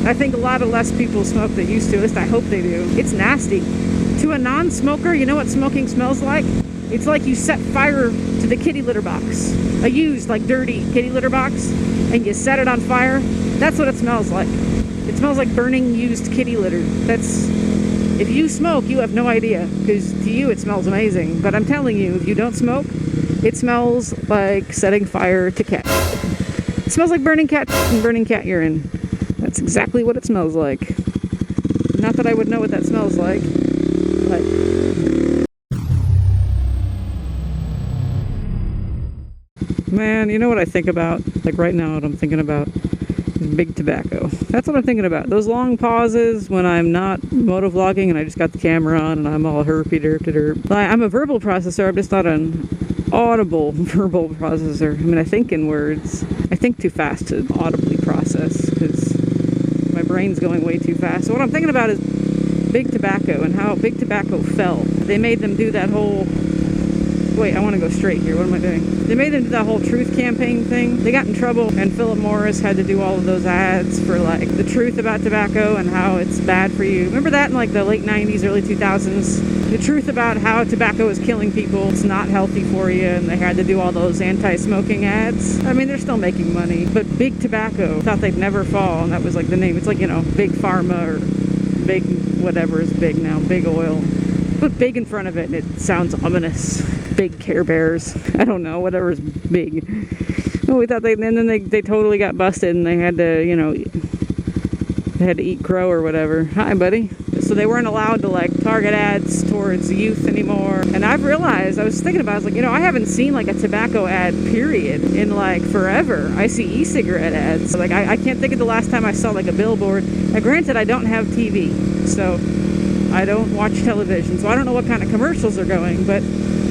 I think a lot of less people smoke that used to. At least I hope they do. It's nasty. To a non-smoker, you know what smoking smells like? It's like you set fire to the kitty litter box. A used, like dirty kitty litter box, and you set it on fire. That's what it smells like. It smells like burning used kitty litter. That's... If you smoke, you have no idea, because to you it smells amazing. But I'm telling you, if you don't smoke, it smells like setting fire to cat. It smells like burning cat and burning cat urine. That's exactly what it smells like. Not that I would know what that smells like, but... Man, you know what I think about? Like right now, what I'm thinking about is big tobacco. That's what I'm thinking about. Those long pauses when I'm not motovlogging and I just got the camera on and I'm all herpy-derp-derp. I'm a verbal processor, I'm just not an audible verbal processor. I mean, I think in words. I think too fast to audibly process because my brain's going way too fast. So what I'm thinking about is big tobacco and how big tobacco fell. They made them do that whole... Wait, I want to go straight here. What am I doing? They made them do that whole truth campaign thing. They got in trouble, and Philip Morris had to do all of those ads for, like, the truth about tobacco and how it's bad for you. Remember that in, like, the late 90s, early 2000s? The truth about how tobacco is killing people. It's not healthy for you, and they had to do all those anti-smoking ads. I mean, they're still making money. But big tobacco thought they'd never fall, and that was, like, the name. It's like, you know, big pharma or big whatever is big now. Big oil. Put big in front of it, and it sounds ominous. Big Care Bears. I don't know, whatever's big. Oh, we thought and then they totally got busted and they had to, you know, they had to eat crow or whatever. Hi, buddy. So they weren't allowed to, like, target ads towards youth anymore. And I've realized, I was thinking about it, I was like, you know, I haven't seen, like, a tobacco ad, period, in, like, forever. I see e-cigarette ads. Like, I can't think of the last time I saw, like, a billboard. Now, granted, I don't have TV, so I don't watch television, so I don't know what kind of commercials are going, but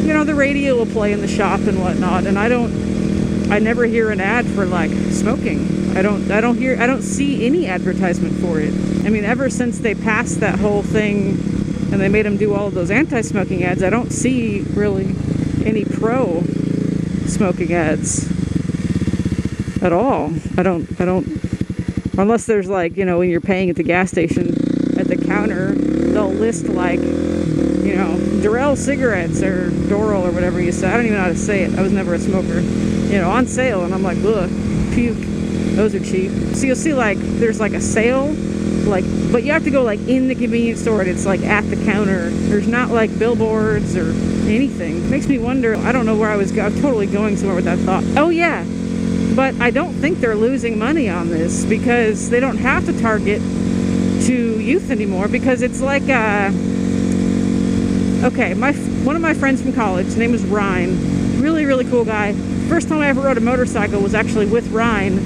you know, the radio will play in the shop and whatnot, and I never hear an ad for, like, smoking. I don't see any advertisement for it. I mean, ever since they passed that whole thing and they made them do all of those anti-smoking ads, I don't see really any pro-smoking ads at all. I don't, unless there's, like, you know, when you're paying at the gas station at the counter, they'll list, like, you know, Durell cigarettes or Doral or whatever you say. I don't even know how to say it. I was never a smoker. You know, on sale, and I'm like, ugh, puke. Those are cheap. So you'll see, like, there's, like, a sale, like, but you have to go, like, in the convenience store, and it's, like, at the counter. There's not, like, billboards or anything. It makes me wonder. I don't know where I was I'm totally going somewhere with that thought. Oh, yeah. But I don't think they're losing money on this because they don't have to target to youth anymore because it's like, okay, one of my friends from college, his name is Ryan, really, really cool guy. First time I ever rode a motorcycle was actually with Ryan,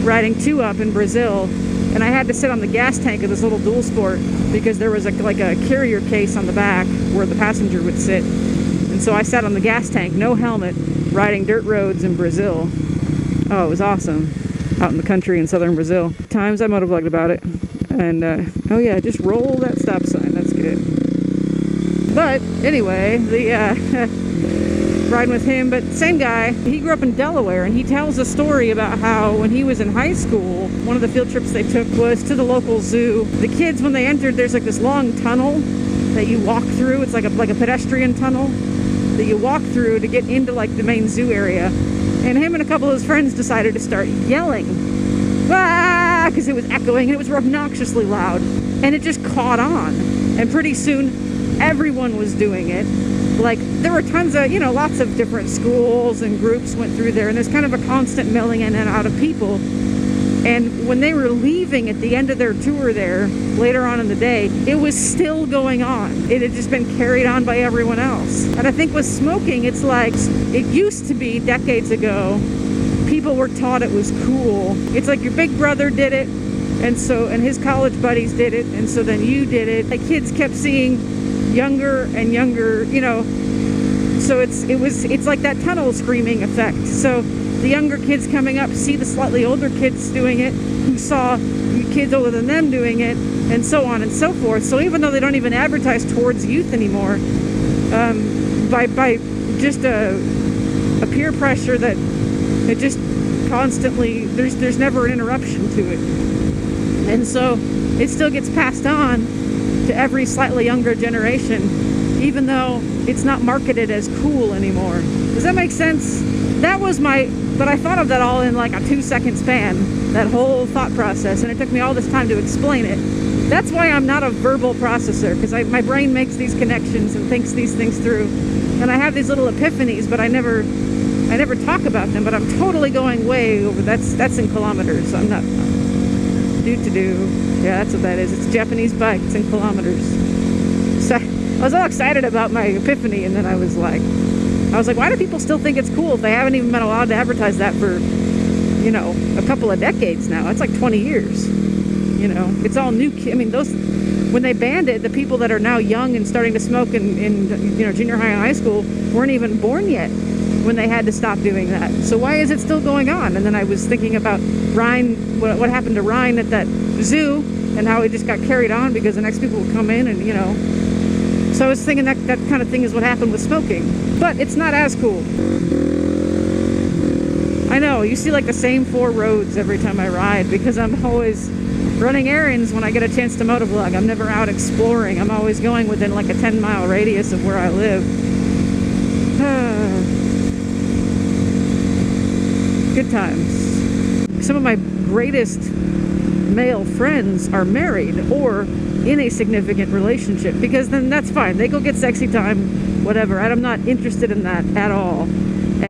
riding 2-up in Brazil, and I had to sit on the gas tank of this little dual sport because there was like a carrier case on the back where the passenger would sit, and so I sat on the gas tank, no helmet, riding dirt roads in Brazil. Oh, it was awesome, out in the country in southern Brazil. Times I motovlogged about it, and oh yeah, just roll that stop sign, that's good. But anyway, riding with him, but same guy, he grew up in Delaware, and he tells a story about how when he was in high school, one of the field trips they took was to the local zoo. The kids, when they entered, there's like this long tunnel that you walk through. It's like a pedestrian tunnel that you walk through to get into, like, the main zoo area. And him and a couple of his friends decided to start yelling, ah, because it was echoing and it was obnoxiously loud, and it just caught on. And pretty soon everyone was doing it. Like, there were tons of, you know, lots of different schools and groups went through there, and there's kind of a constant milling in and out of people. And when they were leaving at the end of their tour there, later on in the day, it was still going on. It had just been carried on by everyone else. And I think with smoking, it's like, it used to be decades ago, people were taught it was cool. It's like your big brother did it, and his college buddies did it, and so then you did it. Like, kids kept seeing younger and younger, you know, so it's like that tunnel screaming effect. So the younger kids coming up see the slightly older kids doing it, who saw kids older than them doing it, and so on and so forth. So even though they don't even advertise towards youth anymore, by just a peer pressure that it just constantly, there's never an interruption to it. And so it still gets passed on to every slightly younger generation, even though it's not marketed as cool anymore. Does that make sense? That was but I thought of that all in like a 2-second span, that whole thought process, and it took me all this time to explain it. That's why I'm not a verbal processor, because my brain makes these connections and thinks these things through, and I have these little epiphanies, but I never talk about them. But I'm totally going way over. That's in kilometers. I'm not. Yeah, that's what that is. It's a Japanese bike. It's in kilometers. So I was all excited about my epiphany, and then I was like, why do people still think it's cool if they haven't even been allowed to advertise that for, you know, a couple of decades now? It's like 20 years. You know, it's all new. I mean, when they banned it, the people that are now young and starting to smoke in you know, junior high and high school weren't even born yet when they had to stop doing that. So why is it still going on? And then I was thinking about Ryan, what happened to Ryan at that zoo, and how he just got carried on because the next people would come in, and, you know. So I was thinking that kind of thing is what happened with smoking. But it's not as cool. I know, you see like the same 4 roads every time I ride, because I'm always running errands when I get a chance to motovlog. I'm never out exploring. I'm always going within like a 10-mile radius of where I live. Good times. Some of my greatest male friends are married or in a significant relationship, because then that's fine. They go get sexy time, whatever. I'm not interested in that at all.